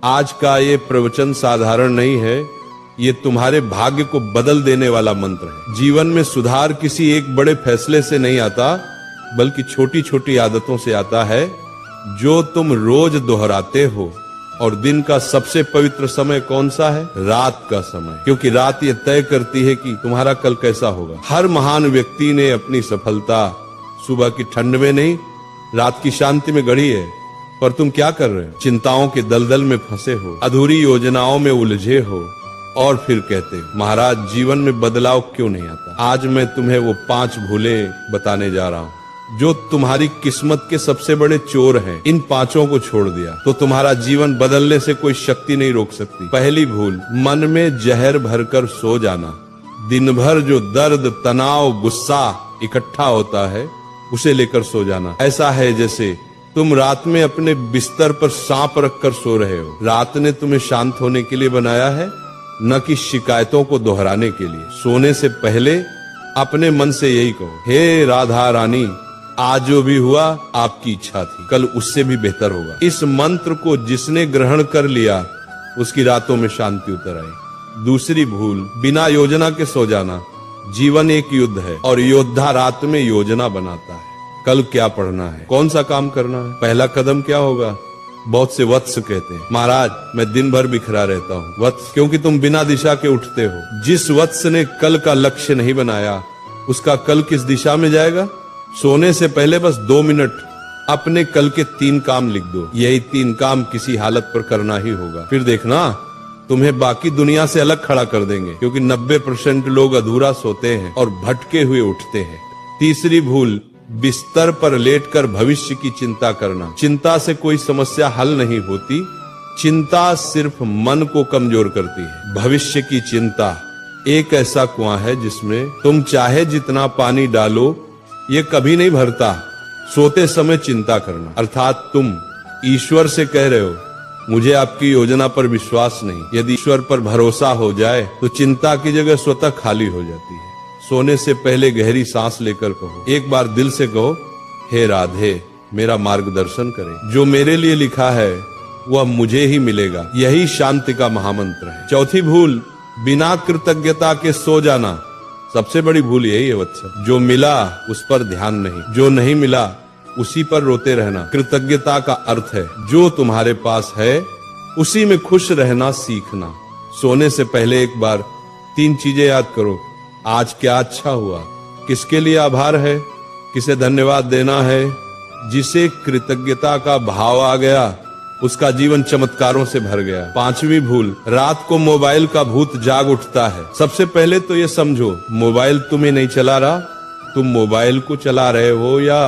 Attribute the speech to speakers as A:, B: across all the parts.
A: आज का ये प्रवचन साधारण नहीं है, ये तुम्हारे भाग्य को बदल देने वाला मंत्र है। जीवन में सुधार किसी एक बड़े फैसले से नहीं आता, बल्कि छोटी छोटी आदतों से आता है जो तुम रोज दोहराते हो। और दिन का सबसे पवित्र समय कौन सा है? रात का समय, क्योंकि रात ये तय करती है कि तुम्हारा कल कैसा होगा। हर महान व्यक्ति ने अपनी सफलता सुबह की ठंड में नहीं, रात की शांति में गढ़ी है। पर तुम क्या कर रहे हो? चिंताओं के दलदल में फंसे हो, अधूरी योजनाओं में उलझे हो, और फिर कहते हो महाराज जीवन में बदलाव क्यों नहीं आता। आज मैं तुम्हें वो 5 भूलें बताने जा रहा हूँ जो तुम्हारी किस्मत के सबसे बड़े चोर हैं। इन 5 को छोड़ दिया तो तुम्हारा जीवन बदलने से कोई शक्ति नहीं रोक सकती। पहली भूल, मन में जहर भरकर सो जाना। दिन भर जो दर्द, तनाव, गुस्सा इकट्ठा होता है उसे लेकर सो जाना। ऐसा है जैसे तुम रात में अपने बिस्तर पर सांप रखकर सो रहे हो। रात ने तुम्हें शांत होने के लिए बनाया है, न कि शिकायतों को दोहराने के लिए। सोने से पहले अपने मन से यही कहो, हे राधा रानी, आज जो भी हुआ आपकी इच्छा थी, कल उससे भी बेहतर होगा। इस मंत्र को जिसने ग्रहण कर लिया उसकी रातों में शांति उतर आई। दूसरी भूल, बिना योजना के सो जाना। जीवन एक युद्ध है और योद्धा रात में योजना बनाता है। कल क्या पढ़ना है, कौन सा काम करना है, पहला कदम क्या होगा। बहुत से वत्स कहते हैं महाराज मैं दिन भर बिखरा रहता हूँ। वत्स क्योंकि तुम बिना दिशा के उठते हो। जिस वत्स ने कल का लक्ष्य नहीं बनाया उसका कल किस दिशा में जाएगा। सोने से पहले बस 2 मिनट अपने कल के 3 काम लिख दो। यही 3 काम किसी हालत पर करना ही होगा। फिर देखना तुम्हें बाकी दुनिया से अलग खड़ा कर देंगे, क्योंकि 90% लोग अधूरा सोते हैं और भटके हुए उठते हैं। तीसरी भूल, बिस्तर पर लेटकर भविष्य की चिंता करना। चिंता से कोई समस्या हल नहीं होती, चिंता सिर्फ मन को कमजोर करती है। भविष्य की चिंता एक ऐसा कुआं है जिसमें तुम चाहे जितना पानी डालो ये कभी नहीं भरता। सोते समय चिंता करना, अर्थात तुम ईश्वर से कह रहे हो मुझे आपकी योजना पर विश्वास नहीं। यदि ईश्वर पर भरोसा हो जाए तो चिंता की जगह स्वतः खाली हो जाती है। सोने से पहले गहरी सांस लेकर कहो, एक बार दिल से कहो, हे राधे मेरा मार्गदर्शन करें, जो मेरे लिए लिखा है वह मुझे ही मिलेगा। यही शांति का महामंत्र है। चौथी भूल, बिना कृतज्ञता के सो जाना। सबसे बड़ी भूल यही है वत्स। जो मिला उस पर ध्यान नहीं, जो नहीं मिला उसी पर रोते रहना। कृतज्ञता का अर्थ है जो तुम्हारे पास है उसी में खुश रहना सीखना। सोने से पहले एक बार 3 चीजें याद करो। आज क्या अच्छा हुआ, किसके लिए आभार है, किसे धन्यवाद देना है। जिसे कृतज्ञता का भाव आ गया उसका जीवन चमत्कारों से भर गया। 5वीं भूल, रात को मोबाइल का भूत जाग उठता है। सबसे पहले तो ये समझो मोबाइल तुम्हें नहीं चला रहा, तुम मोबाइल को चला रहे हो या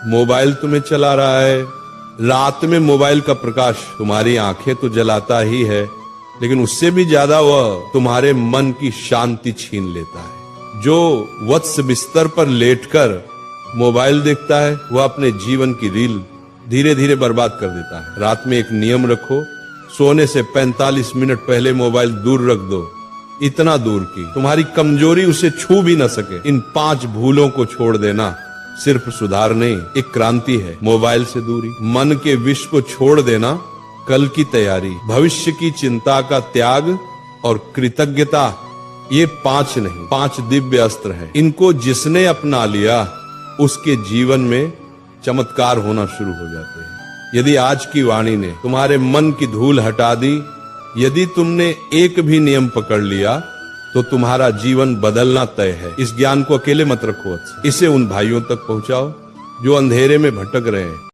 A: मोबाइल तुम्हें चला रहा है। रात में मोबाइल का प्रकाश तुम्हारी आंखें तो जलाता ही है, लेकिन उससे भी ज्यादा वह तुम्हारे मन की शांति छीन लेता है। जो वत्स बिस्तर पर लेटकर मोबाइल देखता है वह अपने जीवन की रील धीरे धीरे बर्बाद कर देता है। रात में एक नियम रखो, सोने से 45 मिनट पहले मोबाइल दूर रख दो, इतना दूर कि तुम्हारी कमजोरी उसे छू भी न सके। इन 5 भूलों को छोड़ देना सिर्फ सुधार नहीं, एक क्रांति है। मोबाइल से दूरी, मन के विष को छोड़ देना, कल की तैयारी, भविष्य की चिंता का त्याग और कृतज्ञता। ये 5 नहीं 5 दिव्य अस्त्र हैं। इनको जिसने अपना लिया उसके जीवन में चमत्कार होना शुरू हो जाते हैं। यदि आज की वाणी ने तुम्हारे मन की धूल हटा दी, यदि तुमने एक भी नियम पकड़ लिया तो तुम्हारा जीवन बदलना तय है। इस ज्ञान को अकेले मत रखो, इसे उन भाइयों तक पहुंचाओ जो अंधेरे में भटक रहे हैं।